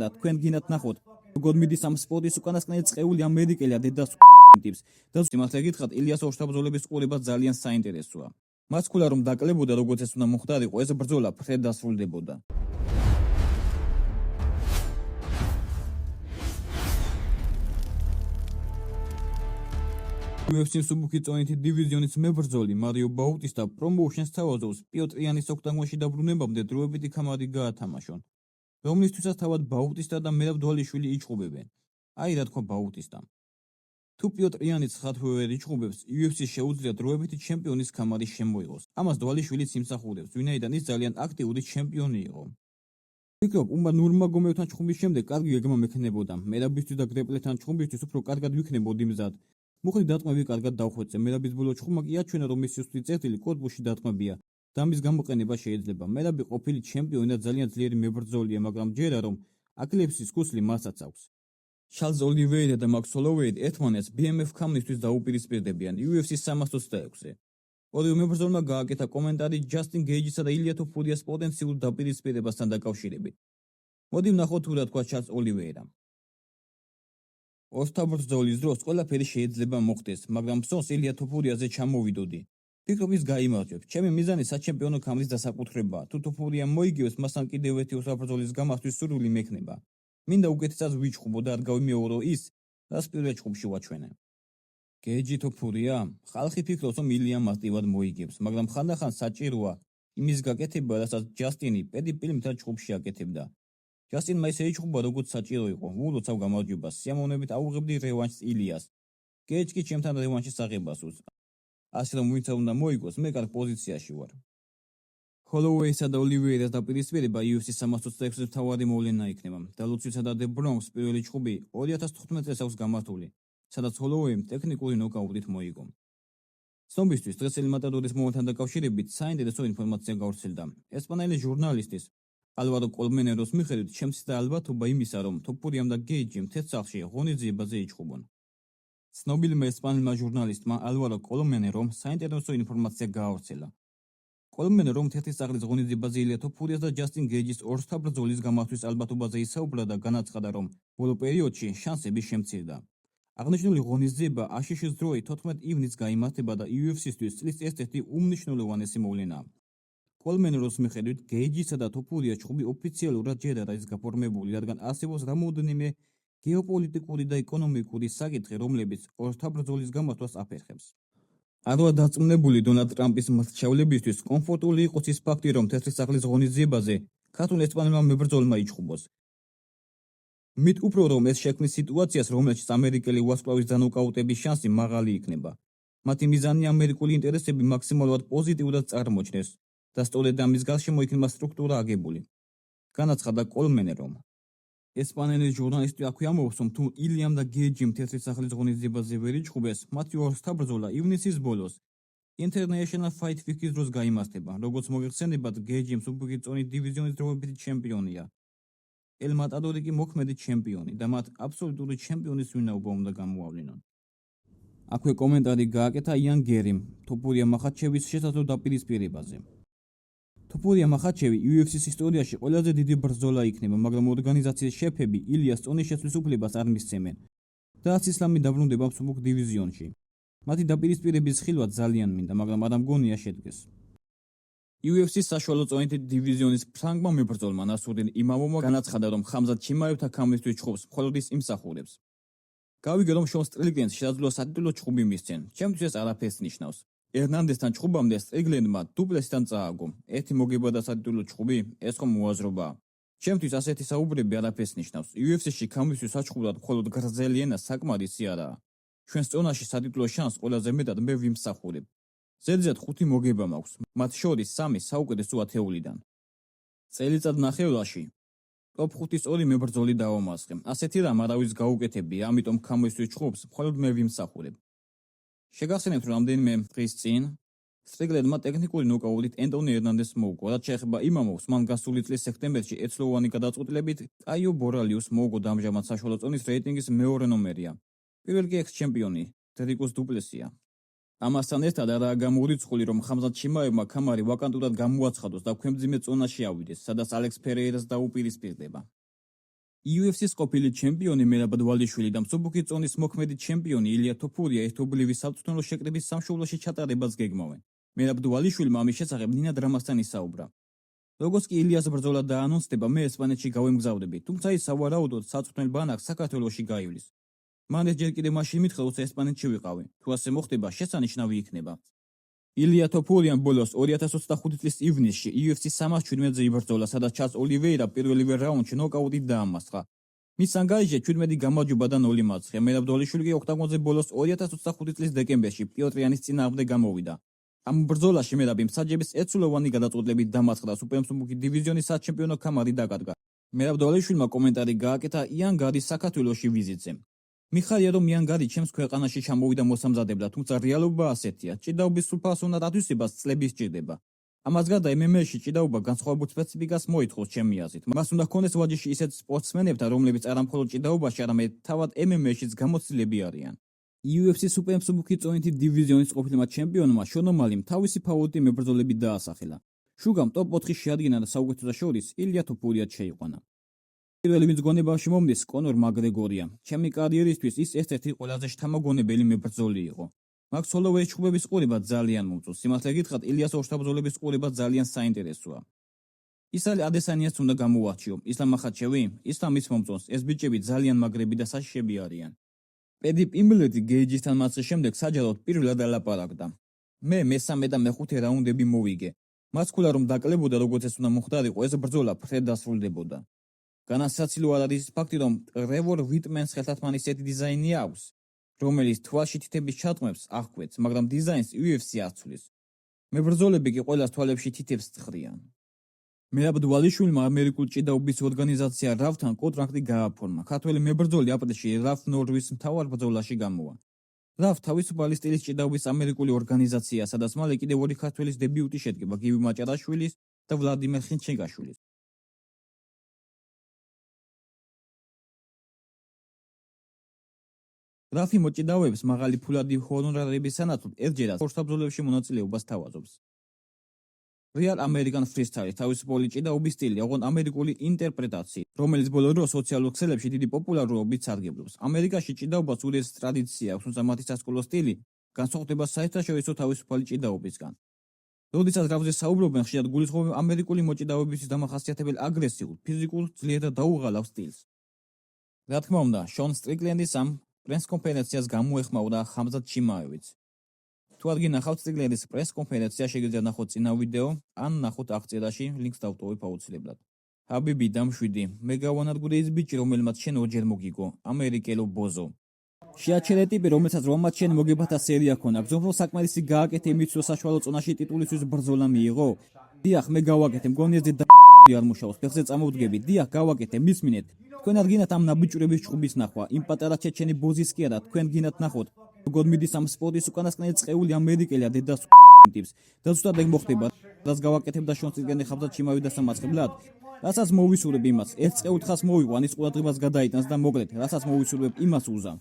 და თქვენ გინდათ ნახოთ როგორ მიდის ამ სპორტის უკანასკნელი წეული ამერიკელი დედას ტიპს და სიმართლე გითხრათ ილიას ორშაბრძოლების ყურება ძალიან საინტერესოა. მას ხულა რომ დაკლებოდა როგორც ეს უნდა მოხდარიყო ეს ბრძოლა ფრედ დასრულდებოდა. UFC მსუბუქი წონითი დივიზიონის მებრძოლი მარიო ბაუტისტა პრომოუშენს თავაზობს პიოტრ იანის ოქტაგონში დაბრუნებამდე დროებითი ქამარი გაათამაშონ, რომლისთვისაც თავად ბაუტისტა და მერაბ დვალიშვილი იჭყობებენ. აი რა თქვა ბაუტისტამ. თუ პიოტრ იანის ხათვე ვერ იჭყობებს, UFC-ს შეუძლია დროებითი ჩემპიონის ქამარი შემოიღოს. ამას დვალიშვილიც იმსახურებს, ვინაიდან ის ძალიან აქტიური ჩემპიონი იყო. ვფიქრობ, ნურმაგომედთან ჩხუბის შემდეგ კარგი გეგმა მექნებოდა. მერაბისთვის და გრეპლერთან ჩხუბისთვის უფრო კარგად ვიქნებოდი მზად. მოხდი დატყვევი კარგად დავხვეწე. მერაბის ბოლო ჩხუბმა კი აჩვენა, რომ მისი სუსტი წერტილი კორპუსში დატყვევია და ამის გამოყენება შეიძლება. მერაბი ყოფილი ჩემპიონი და ძალიან ძლიერი მებრძოლია, მაგრამ ჯერა რომ აკლეპსის კუსლი მასაც აქვს. ჩარლზ ოლივეირა და მაქს ჰოლოვეი ერთმანეთს BMF ქამნისთვის დაუპირისპირდებიან UFC 326-ზე. ორივე მებრძოლმა გააკეთა კომენტარი ჯასტინ გეიჯისა და ილია თოფურიას პოტენციურ დაპირისპირებასთან დაკავშირებით. მოდი ვნახოთ თუ რა თქვა ჩარლზ ოლივეირამ. ორთაბრძოლის დროს ყველაფერი შეიძლება მოხდეს, მაგრამ მსონს ილია თოფურიაზე ჩამოვიდოდი. ვფიქრობ ის გაიმარჯვებს. ჩემი მიზანი საჩემპიონო ქამრის დასაკუთრებაა. თუ თოფურია მოიგებს, მასთან კიდევ ერთი ორთაბრძოლის გამახვის სურვილი მექნება. მინდა უკეთესად ვიჭყობო და არ გავიმეორო ის, რაც პირველ ჩხუბში ვაჩვენე. გეიჯი თოფურია? ხალხი ფიქრობს, რომ ილია მარტივად მოიგებს, მაგრამ ხანდახან საჭიროა იმის გაკეთება, რასაც ჯასტინი პედი ფილმთან ჩხუბში აკეთებდა. ჯასტინმა ისე იჭყობა, როგორც საჭირო იყო. ულოცავ გამარჯვებას. სიამოვნებით აუღებდი რევანშს ილიას. გეიჯი კი ჩემთან რევანშის აღებას უსწრებს. ასე რომ ვინც უნდა მოიგოს, მე კარგ პოზიციაში ვარ. ჰოლოვეისა და ოლივეირას დაპირისპირება UFC 326-ზე მთავარი მოვლენა იქნება. დალუცისა და დე ბრონკს პირველი ჩხუბი 2015 წელს აქვს გამართული, სადაც ჰოლოვეიმ ტექნიკური ნოკაუტით მოიგო. ცნობისთვის დღეს ელიმატადორის მომენტთან დაკავშირებით საინტერესო ინფორმაცია გავრცელდა. ესპანელი ჟურნალისტის ალვარო კოლმენეროს მიხედვით, ჩემს და ალბათობა იმისა, რომ თოფურიამ და გეიჯიმ თეთრ სახლში ღონისძიებაზე იჭყობონ. ცნობილმა ესპანელმა ჟურნალისტმა ალვარო კოლმენერომ საინტერესო ინფორმაცია გაავრცელა. კოლმენერომ თეთრი სახლის ღონისძიებაზე ილია თოფურიას და ჯასტინ გეიჯის ორთაბრძოლის გამართვის ალბათობაზე ისაუბრა და განაცხადა, რომ ბოლო პერიოდში შანსები შემცირდა. აღნიშნული ღონისძიება აშშ-ის დროით 14 ივნისს გაიმართება და UFC-სთვის წლის ერთ-ერთი უმნიშვნელოვანესი მოვლენაა. კოლმენეროს მიხედვით, გეიჯისა და თოფურიას ჩხუბი ოფიციალურად ჯერ არ არის გაფორმებული, რადგან არსებობს რამოდენიმე გეოპოლიტიკური და ეკონომიკური საკითხი, რომლებიც ორთაბრძოლის გამართვას აფერხებს. არაა დარწმუნებული დონალდ ტრამპის მრჩევლებისთვის კომფორტული იყოს ის ფაქტი, რომ თეთრი სახლის ღონისძიებაზე ქართულ ესპანელმა მებრძოლმა იჭყობოს. მით უფრო რომ ეს შექმნის სიტუაციას, რომელშიც ამერიკელი ვარსკვლავის დანოკაუტების შანსი მაღალი იქნება. მათი მიზანია ამერიკული ინტერესები მაქსიმალურად პოზიტიურად წარმოჩნდეს და სწორედ ამის გარშემო იქნება სტრუქტურა აგებული. განაცხადა კოლმენერომ. ესპანელი ჟურნალისტი აქვე ამბობს, რომ თუ ილიამ და გეიჯიმ თეთრი სახლის ღონისძიებაზე ვერ იჭყობეს, მათი ორთაბრძოლა ივნისის ბოლოს International Fight Week-ის დროს გაიმართება. როგორც მოგეხსენებათ, გეიჯი მსუბუქი წონით დივიზიონის დროებითი ჩემპიონია. ელ მატადორი კი მოქმედი ჩემპიონი და მათ აბსოლუტური ჩემპიონის ვინაობა უნდა გამოავლინონ. აქვე კომენტარი გააკეთა იან გერიმ თოფურია მახაჩევის შესაძლო დაპირისპირებაზე. თოფურია მახაჩევი UFC-ის ისტორიაში ყველაზე დიდი ბრძოლა იქნება, მაგრამ ორგანიზაციის შეფები ილიას წონის შეცვლის უფლებას არ მისცემენ და ისლამი დაბრუნდება მსუბუქ დივიზიონში. მათი დაპირისპირების ხილვა ძალიან მინდა, მაგრამ არ ამგონია შედგეს. UFC-ის საშუალო წონითი დივიზიონის ფრანგმა მებრძოლმა ნასურდინ იმამოვმა განაცხადა, რომ ხამზად ჩიმაევთა ქამრისთვის ჩხუბს მხოლოდ ის იმსახურებს. გავიგე, რომ შონ სტრიგლენდს შესაძლოა სატიტულო ჩხუბი მისცენ. ჩემთვის ეს არაფერს ნიშნავს. ერნანდესთან ჩხუბამდე სტრიგლენდმა დუპლესთან წააგო. ერთი მოგება და სატიტულო ჩხუბი, ეს ხომ მოაზრობაა. ჩემთვის ასეთი საუბრები არაფერს ნიშნავს. UFC-ში ქამრისთვის საჩხუბად მხოლოდ გრძელი ენა საკმარისი არაა. ჩვენს წონაში სატიტულო შანსს ყველაზე მეტად მე ვიმსახურებ. ზედიზედ 5 მოგება მაქვს, მათ შორის 3 საუკეთესო ათეულიდან. წელიწად ნახევრაში ტოპ 5-ის 2 მებრძოლი დავამარცხე. ასეთი რამ არავის გაუკეთებია, ამიტომ ქამრისთვის ჩხუბს მხოლოდ მე ვიმსახურებ. შეგახსენებთ, რომ რამდენიმე დღის წინ სტრიგლენდმა ტექნიკური ნოკაუტით ენტონი ერნანდესს მოუგო. რაც შეეხება იმამოვს, მან გასული წლის სექტემბერში ეცლოვანი გადაწყვეტილებით კაიო ბორალიუს მოუგო და ამჟამად საშუალო წონის რეიტინგის მეორე ნომერია. პირველი კი ექს-ჩემპიონი დრიკუს დუპლესია. ამასთან ერთად არაა გამორიცხული, რომ ხამზად ჩიმაევმა ქამარი ვაკანტურად გამოაცხადოს და ქვემძიმე წონაში ავიდეს, სადაც ალექს ფერეირას დაუპირისპირდება. UFC-ს ყოფილი ჩემპიონი მერაბ დვალიშვილი და მსუბუქი წონის მოქმედი ჩემპიონი ილია თოფურია ერთობლივი საბრძოლო შეკრების სამშობლოში ჩატარებას გეგმავენ. მერაბ დვალიშვილმა ამის შესახებ ნინა დრამასთან ისაუბრა. როგორც კი ილიას ბრძოლა დაანონსდება, მე ესპანეთში გავემგზავრები, თუმცა ის სავარაუდოდ საწვრთნელ ბანაკს საქართველოში გაივლის. მან ეს ჯერ კიდევ მაშინ მითხრა, როცა ესპანეთში ვიყავი. თუ ასე მოხდება, შესანიშნავი იქნება. ილია თოფურიამ ბოლოს 2025 წლის ივნისში UFC 317-ზე იბრძოლა, სადაც ჩარლზ ოლივეირა პირველივე რაუნდში ნოკაუტით დაამარცხა. მის სანგარეშე 17 გამარჯვება და 0 მარცხი. მერაბ დვალიშვილი კი ოქტაგონზე ბოლოს 2025 წლის დეკემბერში პიოტრიანის წინააღმდეგ გამოვიდა. ამ ბრძოლაში მერაბი მსაჯების ერთსულოვანი გადაწყვეტილებით დამარცხდა და სუპერმსუბუქი დივიზიონის საჩემპიონო ქამარი დაკარგა. მერაბ დვალიშვილმა კომენტარი გააკეთა იან გარის საქართველოში ვიზიტზე. მიხარია რომ იან გარი ჩემს ქვეყანაში ჩამოვიდა მოსამზადებლად, თუმცა რეალობა ასეთია. ჭიდაობის სულფასოვნად ათვისებას წლები სჭირდება. ამას გარდა MMA-ში ჭიდაობა განსხვავებულ სპეციფიკას მოითხოვს ჩემი აზრით. მას უნდა ჰქონდეს ვაჯიში ისეთ სპორტსმენებთან, რომლებიც არა მხოლოდ ჭიდაობაში, არამედ თავად MMA-შიც გამოცდილები არიან. UFC სუპერმსუბუქი წონითი დივიზიონის ყოფილმა ჩემპიონმა შონ ომალიმ თავისი ფავორიტი მებრძოლებით დაასახელა. შუგამ ტოპ 4-ში შეადგინა და საუკეთესო შორის ილია თოფურიაც შეიყვანა. პირველი ვინც გონებაში მომდის კონორ მაგრეგორია. ჩემი კარიერისთვის ის ერთ-ერთი ყველაზე შთამოგონებელი მებრძოლი იყო. მაგ სოლოვერის ჩხუბების ყურება ძალიან მომწონს. სიმართლე გითხრათ, ილიას ორშაბრძოლების ყურება ძალიან საინტერესოა. ისრაელ ადესანიას უნდა გამოვარჩიო. ისლამ მახაჩევი, ისლამ ის მომწონს. ეს ბიჭები ძალიან მაგრები და საშიშები არიან. პედი პიმბლეტი გეიჯისთან მარცხის შემდეგ საჯაროდ პირველად ალაპარაკდა. მე მესამე და მეხუთე რაუნდები მოვიგე. მას ხულა რომ დაკლებოდა როგორც ეს უნდა მოხდარიყო, ეს ბრძოლა ფრედ დასრულდებოდა. განსაცილო არ არის ფაქტი, რომ ტრევორ ვიტმენს ხელთათმან ისეთი დიზაინი აქვს, რომელიც თვალში თითების ჩატყმებს აღკვეთს, მაგრამ დიზაინს UFC აცვლის. მებრძოლები კი ყველას თვალებში თითებს თხრიან. მერაბ დვალიშვილმა ამერიკულ ჭიდაობის ორგანიზაცია რავთან კონტრაქტი გააფორმა. ქართველი მებრძოლი აპრილში რალფ ნორვის მთავარ ბრძოლაში გამოვა. რალფ თავისუფალი სტილის ჭიდაობის ამერიკული ორგანიზაცია, სადაც მალე კიდევ ორი ქართველის დებიუტი შედგება, გივი მაჭარაშვილის და ვლადიმერ ხინჩეგაშვილის. რალფი მოჭიდავეებს მაღალი ფულადი ჰონორარების სანაცვლოდ ერთჯერად ორსაბრძოლებში მონაწილეობას თავაზობს. Real American Freestyle თავისუფალი ჭიდაობის სტილი, ოღონდ ამერიკული ინტერპრეტაცია, რომელიც ბოლო დროს სოციალურ ქსელებში დიდი პოპულარობით სარგებლობს. ამერიკაში ჭიდაობას უდიდეს ტრადიცია აქვს, თუმცა მათი სასკოლო სტილი განსხვავდება საერთაშორისო თავისუფალი ჭიდაობისგან. როდესაც რალფზე საუბრობენ, ხშირად გულისხმობენ ამერიკული მოჭიდავებისთვის დამახასიათებელ აგრესიულ, ფიზიკურ, ძლიერ და დაუღალავ სტილს. რა თქმა უნდა, შონ სტრიკლენდის ამ პრეს-კონფერენციას გამოეხმაურა ხამზად ჩიმაევიც. თუ არ გინახავთ სტრიკლენდის პრეს-კონფერენცია, შეგიძლიათ ნახოთ წინა ვიდეო, ან ნახოთ აღწერაში, ლინკს დავტოვებ აუცილებლად. ჰაბიბი დამშვიდი, მე გავანადგურე ის ბიჭი, რომელმაც შენ ორჯერ მოგიგო, ამერიკელო ბოზო. შეაჩერე ტიპი, რომელსაც 8 შენ მოგებათა სერია ქონა, გზომფრ საკმარისი გააკეთე იმის, რომ საშუალო წონაში ტიტულისთვის ბრძოლა მიიღო. დიახ, მე გავაკეთე, მგონი ეს და არ მუშაობს, ფეხზე წამოვდგები, დიახ, გავაკეთე, მისმინეთ. თქვენ არ გინათ ამ ნაბიჯურების ჩხუბის ნახვა, იმ პატარა ჩეჩენი ბოზის კი არა, თქვენ გინათ ნახოთ, როგორ მიდის ამ სპორტის უკანასკნელი წეული ამერიკელია დედას ტიპს. და ზუსტად ეგ მოხდება, რაც გავაკეთებ და შონ სტრიკლენდი ხამზად ჩიმავიდა სამაცხებლად. რასაც მოვისურვებ იმას, ერთ წეუთხას მოვიყვან, ის ყურადღებას გადაიტანს და მოკლედ, რასაც მოვისურვებ იმას უზამ.